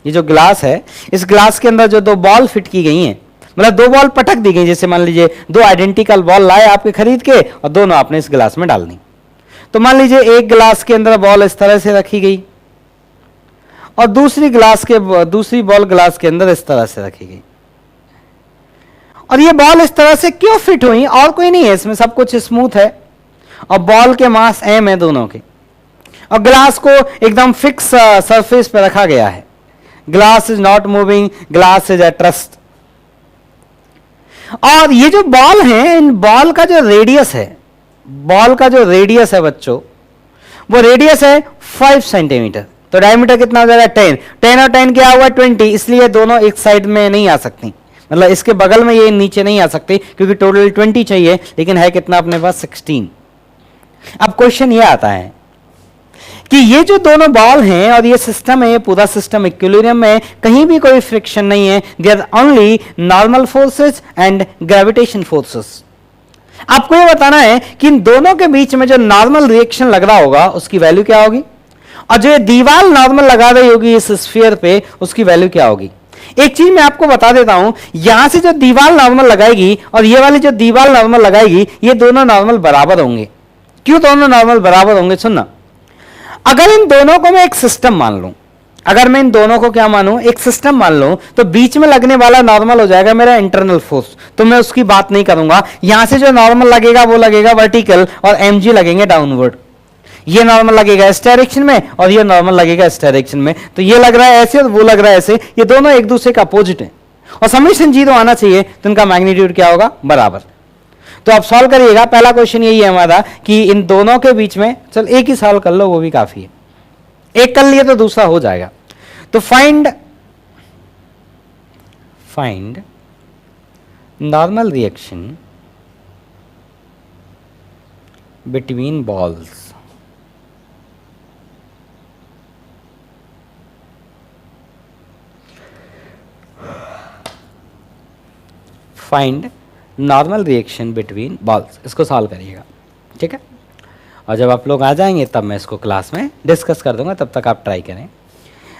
ये जो ग्लास है, इस ग्लास के अंदर जो दो बॉल फिट की गई हैं, मतलब दो बॉल पटक दी गई। जैसे मान लीजिए दो आइडेंटिकल बॉल लाए आपके खरीद के और दोनों आपने इस ग्लास में डाल दी। तो मान लीजिए एक ग्लास के अंदर बॉल इस तरह से रखी गई और दूसरी बॉल ग्लास के अंदर इस तरह से रखी गई। और ये बॉल इस तरह से क्यों फिट हुई? और कोई नहीं है इसमें, सब कुछ स्मूथ है और बॉल के मास एम है दोनों के और ग्लास को एकदम फिक्स सरफेस पे रखा गया है। Glass is not moving, glass is at rest. और ये जो बॉल है, इन बॉल का जो रेडियस है, बॉल का जो रेडियस है बच्चों, वो रेडियस है 5 सेंटीमीटर। तो डायमीटर कितना हो जाएगा? 10 और 10 क्या हुआ? 20। इसलिए दोनों एक साइड में नहीं आ सकती, मतलब इसके बगल में ये नीचे नहीं आ सकती क्योंकि टोटल 20 चाहिए, लेकिन है कितना अपने पास? 16। अब क्वेश्चन ये आता है कि ये जो दोनों बॉल हैं और ये सिस्टम है, ये पूरा सिस्टम इक्विलिब्रियम में, कहीं भी कोई फ्रिक्शन नहीं है। There only normal forces and gravitation forces. आपको ये बताना है कि इन दोनों के बीच में जो नॉर्मल रिएक्शन लग रहा होगा उसकी वैल्यू क्या होगी, और जो दीवार नॉर्मल लगा रही होगी इस स्फीयर पे उसकी वैल्यू क्या होगी। एक चीज मैं आपको बता देता हूं, यहां से जो दीवार नॉर्मल लगाएगी और ये वाली जो दीवार नॉर्मल लगाएगी, ये दोनों नॉर्मल बराबर होंगे। क्यों दोनों नॉर्मल बराबर होंगे? सुनना, अगर इन दोनों को मैं एक सिस्टम मान लूं, अगर मैं इन दोनों को क्या मानूं? एक सिस्टम मान लूं, तो बीच में लगने वाला नॉर्मल हो जाएगा मेरा इंटरनल फोर्स। तो मैं उसकी बात नहीं करूंगा। यहां से जो नॉर्मल लगेगा वो लगेगा वर्टिकल और mg लगेंगे डाउनवर्ड। ये नॉर्मल लगेगा इस डायरेक्शन में और ये नॉर्मल लगेगा इस डायरेक्शन में। तो ये लग रहा है ऐसे और वो लग रहा है ऐसे, ये दोनों एक दूसरे का अपोजिट है और समेशन 0 आना चाहिए, तो इनका मैग्नीट्यूड क्या होगा? बराबर। तो आप सॉल्व करिएगा। पहला क्वेश्चन यही है हमारा कि इन दोनों के बीच में, चल एक ही सॉल्व कर लो वो भी काफी है, एक कर लिए तो दूसरा हो जाएगा। तो find normal reaction between balls find normal reaction between balls. इसको सॉल्व करिएगा, ठीक है। और जब आप लोग आ जाएंगे तब मैं इसको क्लास में डिस्कस कर दूंगा, तब तक आप ट्राई करें।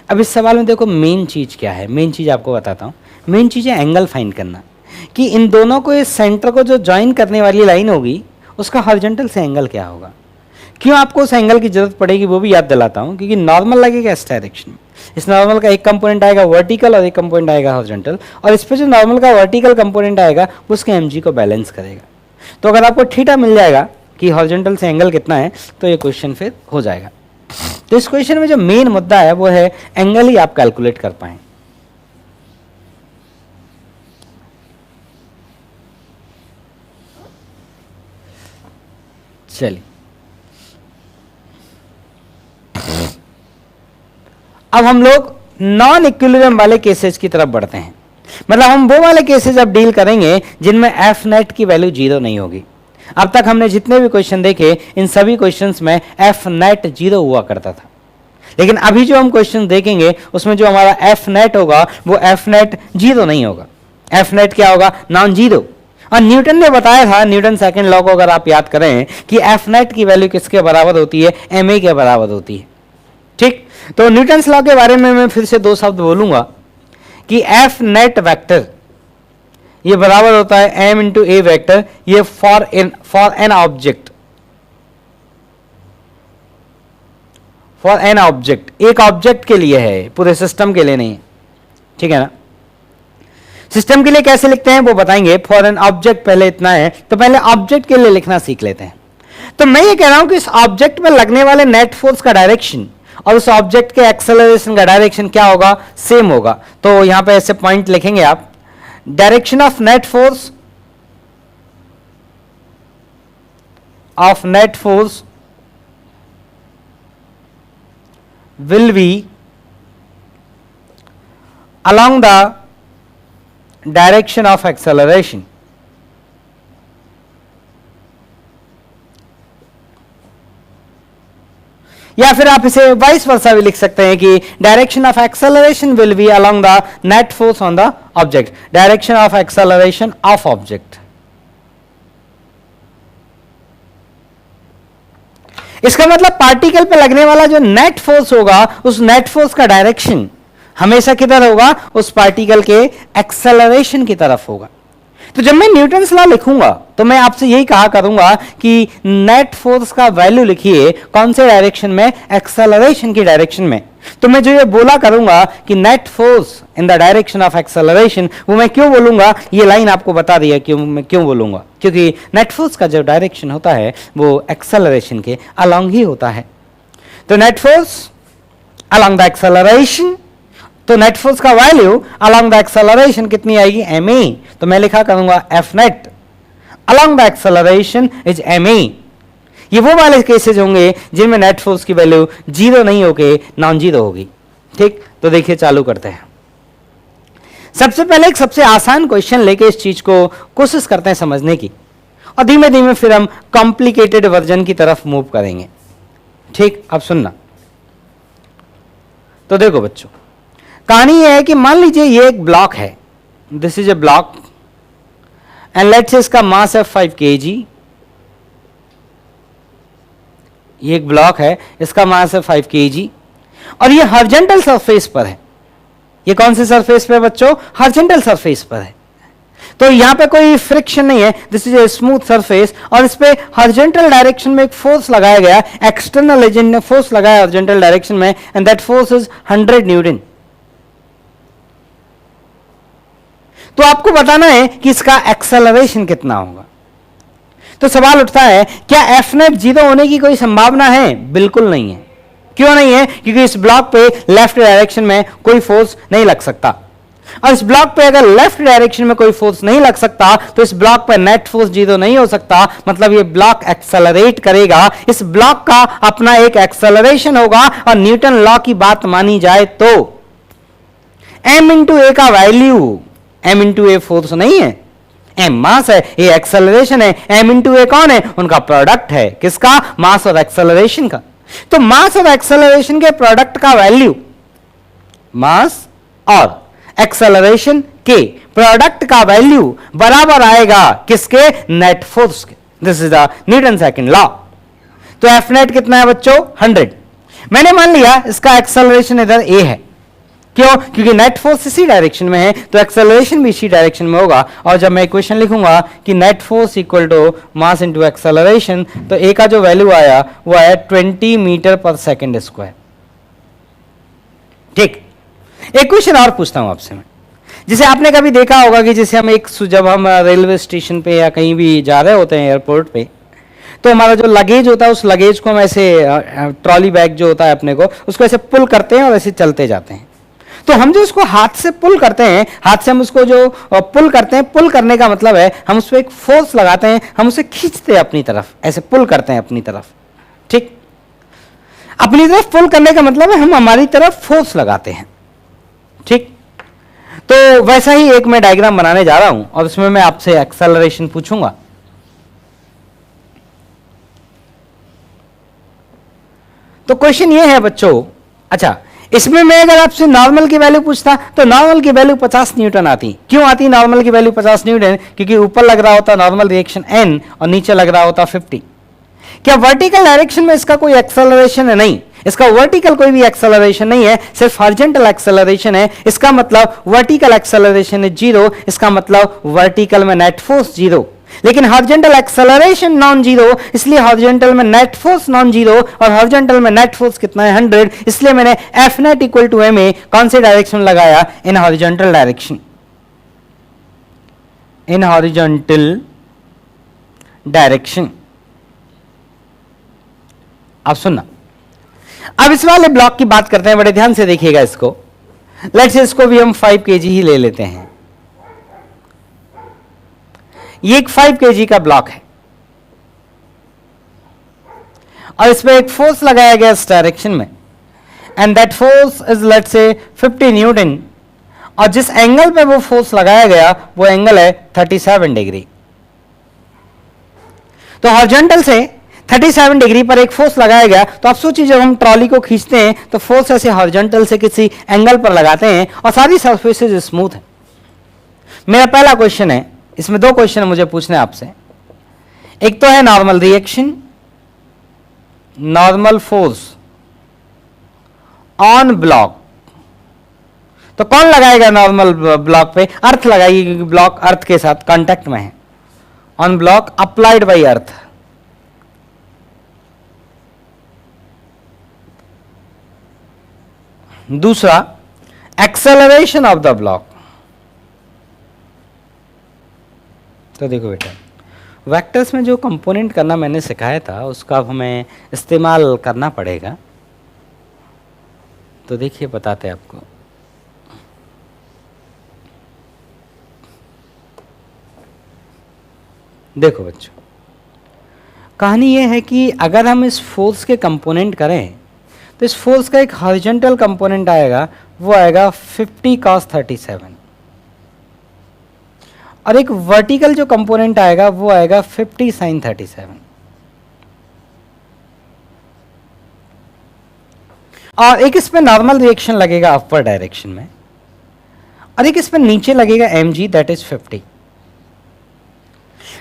अब इस सवाल में देखो मेन चीज़ क्या है। मेन चीज़ आपको बताता हूँ। मेन चीज़ है एंगल फाइंड करना, कि इन दोनों को, इस सेंटर को जो ज्वाइन करने वाली लाइन होगी उसका हॉरिजॉन्टल से एंगल क्या होगा। क्यों आपको उस एंगल की जरूरत पड़ेगी वो भी याद दिलाता हूँ, क्योंकि नॉर्मल लगेगा इस डायरेक्शन में, इस नॉर्मल का एक कंपोनेंट आएगा वर्टिकल और एक कंपोनेंट आएगा हॉरिजॉन्टल, और इस पे जो नॉर्मल का वर्टिकल कंपोनेंट आएगा वो उसके mg को बैलेंस करेगा। तो अगर आपको थीटा मिल जाएगा कि हॉरिजॉन्टल से एंगल कितना है, तो ये क्वेश्चन फिर हो जाएगा। तो इस क्वेश्चन में जो मेन मुद्दा है वो है एंगल ही आप कैलकुलेट कर पाए। चलिए अब हम लोग नॉन इक्विलिब्रियम वाले केसेस की तरफ बढ़ते हैं। मतलब हम वो वाले केसेस अब डील करेंगे जिनमें एफ नेट की वैल्यू 0 नहीं होगी। अब तक हमने जितने भी क्वेश्चन देखे इन सभी क्वेश्चंस में एफ नेट 0 हुआ करता था, लेकिन अभी जो हम क्वेश्चन देखेंगे उसमें जो हमारा एफ नेट होगा वो एफ नेट 0 नहीं होगा। एफ नेट क्या होगा? नॉन 0। और न्यूटन ने बताया था, न्यूटन सेकंड लॉ को अगर आप याद करें, कि एफ नेट की वैल्यू किसके बराबर होती है? ma के बराबर होती है। ठीक, तो न्यूटन्स लॉ के बारे में मैं फिर से 2 शब्द बोलूंगा कि एफ नेट वेक्टर ये बराबर होता है m इंटू ए वैक्टर, ये for an object, for an object, एक ऑब्जेक्ट के लिए है, पूरे सिस्टम के लिए नहीं है। ठीक है ना? सिस्टम के लिए कैसे लिखते हैं वो बताएंगे। फॉर एन ऑब्जेक्ट पहले इतना है, तो पहले ऑब्जेक्ट के लिए लिखना सीख लेते हैं। तो मैं ये कह रहा हूं कि इस ऑब्जेक्ट में लगने वाले नेट फोर्स का डायरेक्शन और उस ऑब्जेक्ट के एक्सेलरेशन का डायरेक्शन क्या होगा, सेम होगा। तो यहां पे ऐसे पॉइंट लिखेंगे आप, direction of net force will be along the direction of acceleration. या फिर आप इसे वाइस वर्सा भी लिख सकते हैं कि direction of acceleration will be along the net force on the object, direction of acceleration of object. इसका मतलब पार्टिकल पे लगने वाला जो नेट फोर्स होगा, उस नेट फोर्स का डायरेक्शन हमेशा किधर होगा, उस पार्टिकल के एक्सेलरेशन की तरफ होगा। तो जब मैं न्यूटन्स लॉ लिखूंगा तो मैं आपसे यही कहा करूंगा कि नेट फोर्स का वैल्यू लिखिए कौन से डायरेक्शन में, एक्सेलरेशन की डायरेक्शन में। तो मैं जो ये बोला करूंगा कि net force in the direction of acceleration, वो मैं क्यों बोलूंगा, ये लाइन आपको बता दी है क्यों मैं क्यों बोलूंगा, क्योंकि नेट फोर्स का जो डायरेक्शन होता है वो एक्सेलरेशन के अलोंग ही होता है। तो net force along the acceleration, तो नेट फोर्स का वैल्यू अलोंग द एक्सेलरेशन कितनी आएगी, ma। तो मैं लिखा करूंगा F net along the acceleration is ma। ये वो वाले केसेस होंगे जिनमें नेट फोर्स की वैल्यू जीरो नहीं होके नॉन जीरो होगी। ठीक, तो देखिए चालू करते हैं। सबसे पहले एक सबसे आसान क्वेश्चन लेके इस चीज को कोशिश करते हैं समझने की, और धीमे धीमे फिर हम कॉम्प्लिकेटेड वर्जन की तरफ मूव करेंगे। ठीक, अब सुनना। तो देखो बच्चों, कहानी यह है कि मान लीजिए ये एक ब्लॉक है, this is a block and let's से इसका मास है 5 kg। ये एक ब्लॉक है, इसका मास है 5 kg और ये हॉरिजॉन्टल सरफेस पर है। ये कौन से सरफेस पे है बच्चों, हॉरिजॉन्टल सरफेस पर है। तो यहां पे कोई फ्रिक्शन नहीं है, this is a smooth surface, और इस पे हॉरिजॉन्टल डायरेक्शन में एक फोर्स लगाया गया, एक्सटर्नल एजेंट ने फोर्स लगाया हॉरिजॉन्टल डायरेक्शन में, and that force is 100 Newton. तो आपको बताना है कि इसका एक्सेलरेशन कितना होगा। तो सवाल उठता है, क्या एफ नेट जीरो होने की कोई संभावना है? बिल्कुल नहीं है। क्यों नहीं है? क्योंकि इस ब्लॉक पे लेफ्ट डायरेक्शन में कोई फोर्स नहीं लग सकता, और इस ब्लॉक पे अगर लेफ्ट डायरेक्शन में कोई फोर्स नहीं लग सकता तो इस ब्लॉक पे नेट फोर्स जीरो नहीं हो सकता। मतलब ये ब्लॉक एक्सेलरेट करेगा, इस ब्लॉक का अपना एक एक्सेलरेशन होगा, और न्यूटन लॉ की बात मानी जाए तो m इंटू ए का value, m into a force नहीं है, m मास है, ये एक्सेलरेशन है। m इंटू ए कौन है? उनका प्रोडक्ट है, किसका? मास और एक्सेलरेशन का। तो मास और एक्सेलरेशन के प्रोडक्ट का वैल्यू, मास और एक्सेलरेशन के प्रोडक्ट का वैल्यू बराबर आएगा किसके? नेट फोर्स के। This is the Newton second law. तो एफ नेट कितना है बच्चों? 100। मैंने मान लिया इसका एक्सेलरेशन इधर ए है। क्यों? क्योंकि नेट फोर्स इसी डायरेक्शन में है, तो एक्सेलरेशन भी इसी डायरेक्शन में होगा। और जब मैं इक्वेशन लिखूंगा कि net force equal to mass into acceleration, तो ए का जो वैल्यू आया वो आया 20 मीटर पर सेकंड स्क्वायर। ठीक, एक क्वेश्चन और पूछता हूं आपसे मैं, जिसे आपने कभी देखा होगा कि जैसे हम जब हम रेलवे स्टेशन पे या कहीं भी जा रहे होते हैं एयरपोर्ट पे, तो हमारा जो लगेज होता है उस लगेज को हम ऐसे ट्रॉली बैग जो होता है अपने को, उसको ऐसे पुल करते हैं और ऐसे चलते जाते हैं। तो हम जो उसको हाथ से पुल करते हैं, हाथ से हम उसको जो पुल करते हैं, पुल करने का मतलब है हम उस पर एक फोर्स लगाते हैं, हम उसे खींचते हैं अपनी तरफ, ऐसे पुल करते हैं अपनी तरफ। ठीक, अपनी तरफ पुल करने का मतलब है हम हमारी तरफ फोर्स लगाते हैं। ठीक, तो वैसा ही एक मैं डायग्राम बनाने जा रहा हूं और उसमें मैं आपसे एक्सेलरेशन पूछूंगा। तो क्वेश्चन ये है बच्चों, अच्छा इसमें मैं अगर आपसे नॉर्मल की वैल्यू पूछता तो नॉर्मल की वैल्यू 50 न्यूटन आती। क्यों आती नॉर्मल की वैल्यू 50 न्यूटन? क्योंकि ऊपर लग रहा होता नॉर्मल रिएक्शन n और नीचे लग रहा होता 50। क्या वर्टिकल डायरेक्शन में इसका कोई एक्सेलरेशन है? नहीं, इसका वर्टिकल कोई भी एक्सेलरेशन नहीं है, सिर्फ हॉरिजॉन्टल एक्सेलरेशन है। इसका मतलब वर्टिकल एक्सेलरेशन इज जीरो, इसका मतलब वर्टिकल में नेट फोर्स जीरो, लेकिन हॉरिजॉन्टल एक्सेलरेशन नॉन जीरो, इसलिए हॉरिजॉन्टल में नेट फोर्स नॉन जीरो, और हॉरिजॉन्टल में नेट फोर्स कितना है? 100। इसलिए मैंने F net equal to M A कौन से डायरेक्शन लगाया? In horizontal direction, in horizontal direction. आप सुनना, अब इस वाले ब्लॉक की बात करते हैं, बड़े ध्यान से देखिएगा इसको। लेट्स से इसको भी हम 5 kg ही ले लेते हैं। ये एक 5 kg का ब्लॉक है और इसमें एक फोर्स लगाया गया इस डायरेक्शन में, and that force is let's say 50 Newton, और जिस एंगल पे वो फोर्स लगाया गया वो एंगल है 37 डिग्री। तो हॉरिजॉन्टल से 37 डिग्री पर एक फोर्स लगाया गया। तो आप सोचिए, जब हम ट्रॉली को खींचते हैं तो फोर्स ऐसे हॉरिजॉन्टल से किसी एंगल पर लगाते हैं और सारी सरफेसेज स्मूथ है। मेरा पहला क्वेश्चन है, इसमें दो क्वेश्चन मुझे पूछने हैं आपसे। एक तो है normal reaction, normal force on block. तो कौन लगाएगा नॉर्मल ब्लॉक पे? अर्थ लगाएगी, क्योंकि ब्लॉक अर्थ के साथ कांटेक्ट में है। ऑन ब्लॉक अप्लाइड बाई अर्थ। दूसरा, एक्सेलरेशन ऑफ द ब्लॉक। तो देखो बेटा, वेक्टर्स में जो कंपोनेंट करना मैंने सिखाया था उसका अब हमें इस्तेमाल करना पड़ेगा। तो देखिए, बताते हैं आपको। देखो बच्चों, कहानी यह है कि अगर हम इस फोर्स के कंपोनेंट करें तो इस फोर्स का एक हॉरिजॉन्टल कंपोनेंट आएगा, वो आएगा 50 cos 37, और एक वर्टिकल जो कंपोनेंट आएगा वो आएगा 50 sin 37। और एक इसमें नॉर्मल रिएक्शन लगेगा अपवर्ड डायरेक्शन में, और एक इसमें नीचे लगेगा mg, दैट इज 50।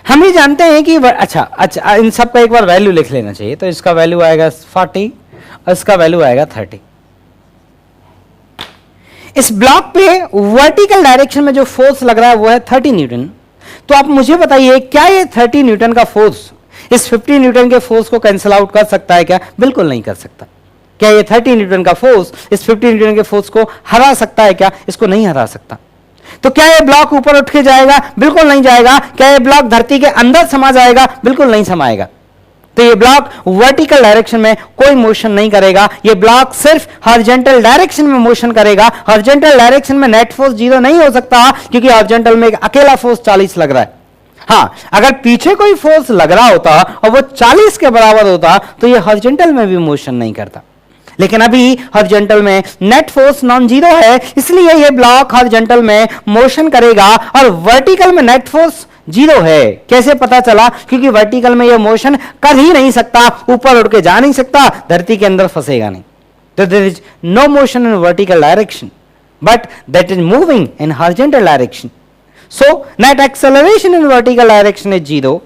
हम ये जानते हैं कि अच्छा इन सब का एक बार वैल्यू लिख लेना चाहिए। तो इसका वैल्यू आएगा 40 और इसका वैल्यू आएगा 30। इस ब्लॉक पे वर्टिकल डायरेक्शन में जो फोर्स लग रहा है वो है 30 न्यूटन। तो आप मुझे बताइए, क्या ये 30 न्यूटन का फोर्स इस 50 न्यूटन के फोर्स को कैंसिल आउट कर सकता है क्या? बिल्कुल नहीं कर सकता। क्या ये 30 न्यूटन का फोर्स इस 50 न्यूटन के फोर्स को हरा सकता है क्या? इसको नहीं हरा सकता। तो क्या ये ब्लॉक ऊपर उठ के जाएगा? बिल्कुल नहीं जाएगा। क्या ये ब्लॉक धरती के अंदर समा जाएगा? बिल्कुल नहीं समाएगा। तो ये ब्लॉक वर्टिकल डायरेक्शन में कोई मोशन नहीं करेगा। ये ब्लॉक सिर्फ हॉरिजॉन्टल डायरेक्शन में मोशन करेगा। हॉरिजॉन्टल डायरेक्शन में नेट फोर्स 0 नहीं हो सकता, क्योंकि हॉरिजॉन्टल में एक अकेला फोर्स 40 लग रहा है। हाँ, अगर पीछे कोई फोर्स लग रहा होता और वो 40 के बराबर होता तो ये हॉरिजॉन्टल में भी मोशन नहीं करता। लेकिन अभी हॉरिजॉन्टल में नेट फोर्स नॉन जीरो है, इसलिए ये ब्लॉक हॉरिजॉन्टल में मोशन करेगा, और वर्टिकल में नेट फोर्स 0 है। कैसे पता चला? क्योंकि वर्टिकल में ये मोशन कर ही नहीं सकता, ऊपर उड़ के जा नहीं सकता, धरती के अंदर फंसेगा नहीं। तो there is no motion in vertical direction, but that is moving in horizontal direction. So net acceleration in vertical direction is 0.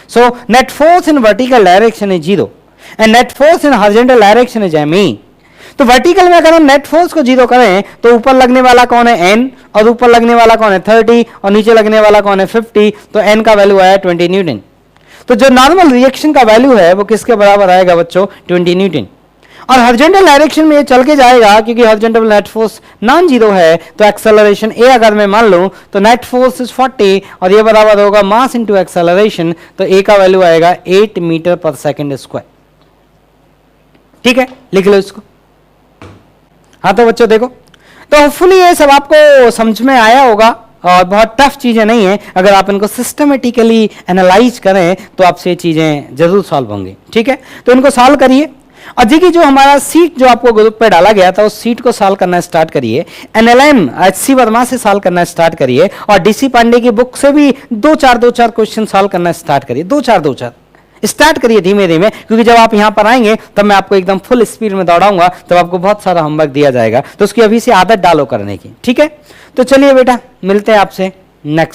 So net force in vertical direction is 0 and net force in horizontal direction is me. तो वर्टिकल में अगर हम नेट फोर्स को 0 करें तो ऊपर लगने वाला कौन है? n, और ऊपर लगने वाला कौन है? 30, और नीचे लगने वाला कौन है? 50। तो n का वैल्यू आया 20 न्यूटन। तो जो नॉर्मल रिएक्शन का वैल्यू है वो किसके बराबर आएगा बच्चों? 20 न्यूटन। और हॉरिजॉन्टल डायरेक्शन में ये चल के जाएगा, क्योंकि horizontal net force non zero है। तो एक्सेलरेशन a अगर मैं मान लूं तो नेट फोर्स इज 40 और ये बराबर होगा मास इनटू एक्सेलरेशन। तो a का वैल्यू आएगा 8 मीटर पर सेकंड स्क्वायर। ठीक है, लिख लो इसको। हाँ तो बच्चों देखो, तो होपफुली ये सब आपको समझ में आया होगा और बहुत टफ चीजें नहीं है। अगर आप इनको सिस्टमेटिकली एनालाइज करें तो आपसे ये चीजें जरूर सॉल्व होंगी। ठीक है, तो इनको सॉल्व करिए। और जी की जो हमारा सीट जो आपको ग्रुप पे डाला गया था उस सीट को सॉल्व करना स्टार्ट करिए। एनएलएम एचसी वर्मा से सॉल्व करना स्टार्ट करिए और डीसी पांडे की बुक से भी दो चार क्वेश्चन सॉल्व करना स्टार्ट करिए। दो चार स्टार्ट करिए धीमे धीमे, क्योंकि जब आप यहां पर आएंगे तब मैं आपको एकदम फुल स्पीड में दौड़ाऊंगा, तब आपको बहुत सारा होमवर्क दिया जाएगा। तो उसकी अभी से आदत डालो करने की। ठीक है, तो चलिए बेटा मिलते हैं आपसे नेक्स्ट।